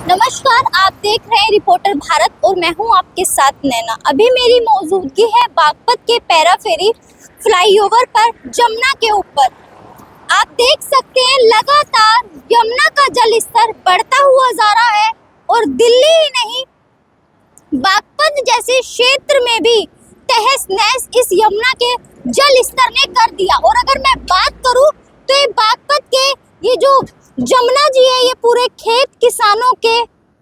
नमस्कार, आप देख रहे हैं रिपोर्टर भारत और मैं हूं आपके साथ नैना। अभी मेरी मौजूदगी है बागपत के पैराफेरी फ्लाईओवर पर जमुना के ऊपर। आप देख सकते हैं लगातार यमुना का जल स्तर बढ़ता हुआ जा रहा है और दिल्ली ही नहीं बागपत जैसे क्षेत्र में भी तहस नहस इस यमुना के जल स्तर ने कर दिया। और अगर मैं बात करूं तो ये बागपत के ये जो जमुना जी है ये पूरे खेत किसानों के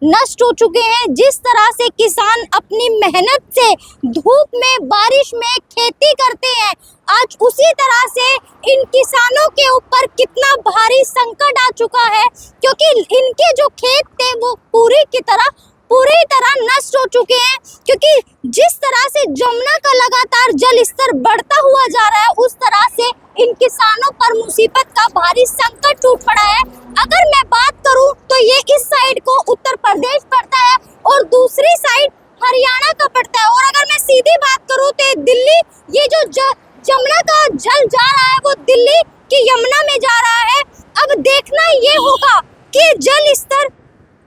नष्ट हो चुके हैं। जिस तरह से किसान अपनी मेहनत से धूप में बारिश में खेती करते हैं, आज उसी तरह से इन किसानों के ऊपर कितना भारी संकट आ चुका है, क्योंकि इनके जो खेत थे वो पूरी तरह नष्ट हो चुके हैं। क्योंकि जिस तरह से जमुना का लगातार जल स्तर बढ़ता हुआ जा रहा है, उस तरह से इन किसानों पर मुसीबत का भारी संकट टूट पड़ा है। अगर मैं बात करूं तो ये इस साइड को उत्तर प्रदेश पड़ता है और दूसरी साइड हरियाणा का पड़ता है। और अगर मैं सीधी बात करूं तो दिल्ली, ये जो जमुना का जल जा रहा है वो दिल्ली की यमुना में जा रहा है। अब देखना ये होगा कि जल स्तर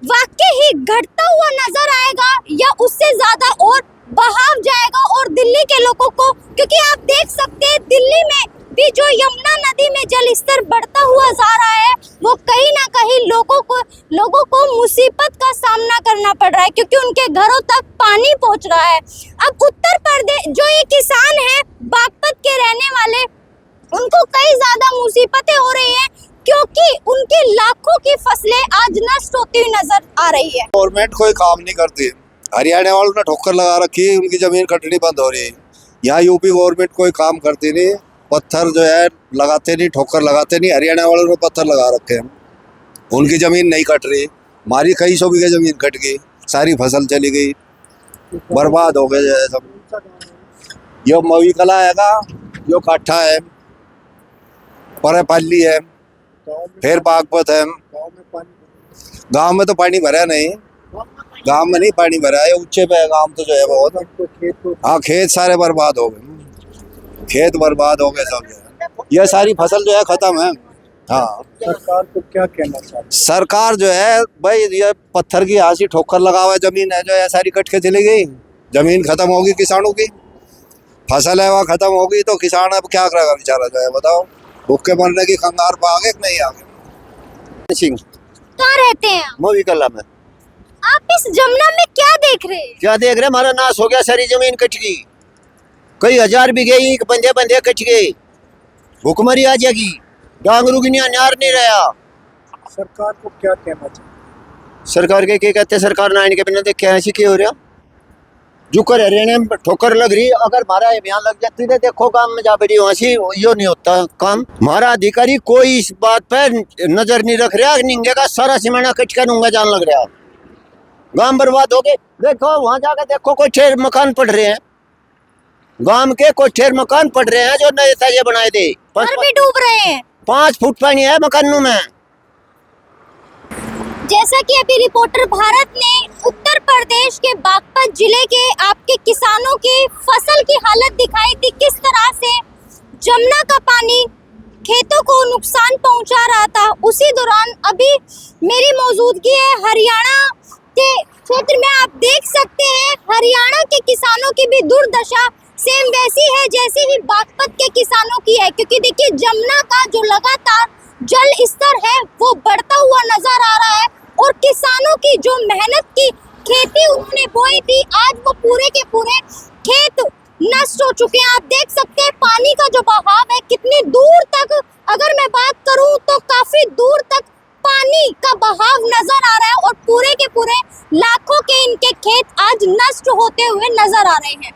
वाकई ही घटता हुआ नजर आएगा या उससे ज्यादा और बहाव जाएगा और दिल्ली के लोगों को, क्योंकि आप देख सकते हैं दिल्ली में भी जो यमुना नदी में जल स्तर बढ़ता हुआ जा रहा है वो कहीं ना कहीं लोगों को मुसीबत का सामना करना पड़ रहा है, क्योंकि उनके घरों तक पानी पहुंच रहा है। अब उत्तर प्रदेश जो ये किसान है बागपत के रहने वाले, उनको कई ज्यादा मुसीबतें हो रही है, क्योंकि उनकी लाखों की फसलें आज नष्ट होती हुई नजर आ रही है। गवर्नमेंट कोई काम नहीं करती, हरियाणा वालों ने ठोकर लगा रखी है, उनकी जमीन कटनी बंद हो रही है। यहाँ यूपी गवर्नमेंट कोई काम करती नहीं, पत्थर जो है लगाते नहीं, ठोकर लगाते नहीं। हरियाणा वालों ने पत्थर लगा रखे हैं, उनकी जमीन नहीं कट रही। हमारी कई सौ बीघे जमीन कट गई, सारी फसल चली गई, बर्बाद हो गए जो है सब। यो मवी कला हैगा, यो काठा है, परेपल्ली है, फिर बागपत है। गांव में तो पानी भरा नहीं, गांव में नहीं पानी भरा है, ऊंचे पे है गांव तो जो है बहुत। हाँ, खेत सारे बर्बाद हो गए, खेत बर्बाद हो गए सब। ये सारी फसल जो है खत्म है। हाँ, सरकार को क्या कहना चाहते? सरकार जो है भाई, ये पत्थर की आसी ठोकर लगा हुआ जमीन है जो है सारी कट के चली गई। जमीन खत्म होगी, किसानों की फसल है वह खत्म होगी, तो किसान अब क्या करेगा बेचारा जो है, बताओ। भूखे मरने की खंगार पे आगे नहीं आगे। सिंह कहाँ रहते हैं आप? मूवी कला में। आप इस जमुना में क्या देख रहे हैं? क्या देख रहे? हमारा नाश हो गया, सारी जमीन कट गई, कई हजार बीघे बंदे बंदे कट गए, भूखमरी आ जाएगी, डांगरू की न्यार नहीं रहा। सरकार को क्या कहना चाहिए? सरकार के क्या कहते हैं? सरकार ना के बिना देखे ऐसी क्यों हो रहा? जो कर हरियाणा में ठोकर लग रही, अगर हमारा अभियान लग जाती है, देखो काम में जा बड़ी वैसी यो नहीं होता काम। हमारा अधिकारी कोई इस बात पर नजर नहीं रख रहा, निंगे का सारा सिमाना कट कर नूंगा जान लग रहा, गांव बर्बाद हो गए। देखो वहां जाकर देखो, कोई ठेर मकान पड़ रहे हैं, गांव के कोई ठेर मकान पड़ रहे हैं जो नए ताजे बनाए थे, घर भी डूब रहे हैं। 5 फुट पानी है मकानों में। जैसा कि अभी रिपोर्टर भारत ने उत्तर प्रदेश के बागपत जिले के आपके किसानों की फसल की हालत दिखाई थी, किस तरह से जमुना का पानी खेतों को नुकसान पहुंचा रहा था। उसी दौरान अभी मेरी मौजूदगी है हरियाणा के क्षेत्र में। आप देख सकते हैं हरियाणा के किसानों की भी दुर्दशा सेम वैसी है जैसे ही बागपत के किसानों की है, क्योंकि देखिए जमुना का जो लगातार जल स्तर है वो बढ़ता हुआ नजर आ रहा है और किसानों की जो मेहनत की खेती उन्होंने बोई थी, आज वो पूरे के पूरे खेत नष्ट हो चुके हैं। आप देख सकते हैं पानी का जो बहाव है कितनी दूर तक, अगर मैं बात करूं तो काफी दूर तक पानी का बहाव नजर आ रहा है और पूरे के पूरे लाखों के इनके खेत आज नष्ट होते हुए नजर आ रहे हैं।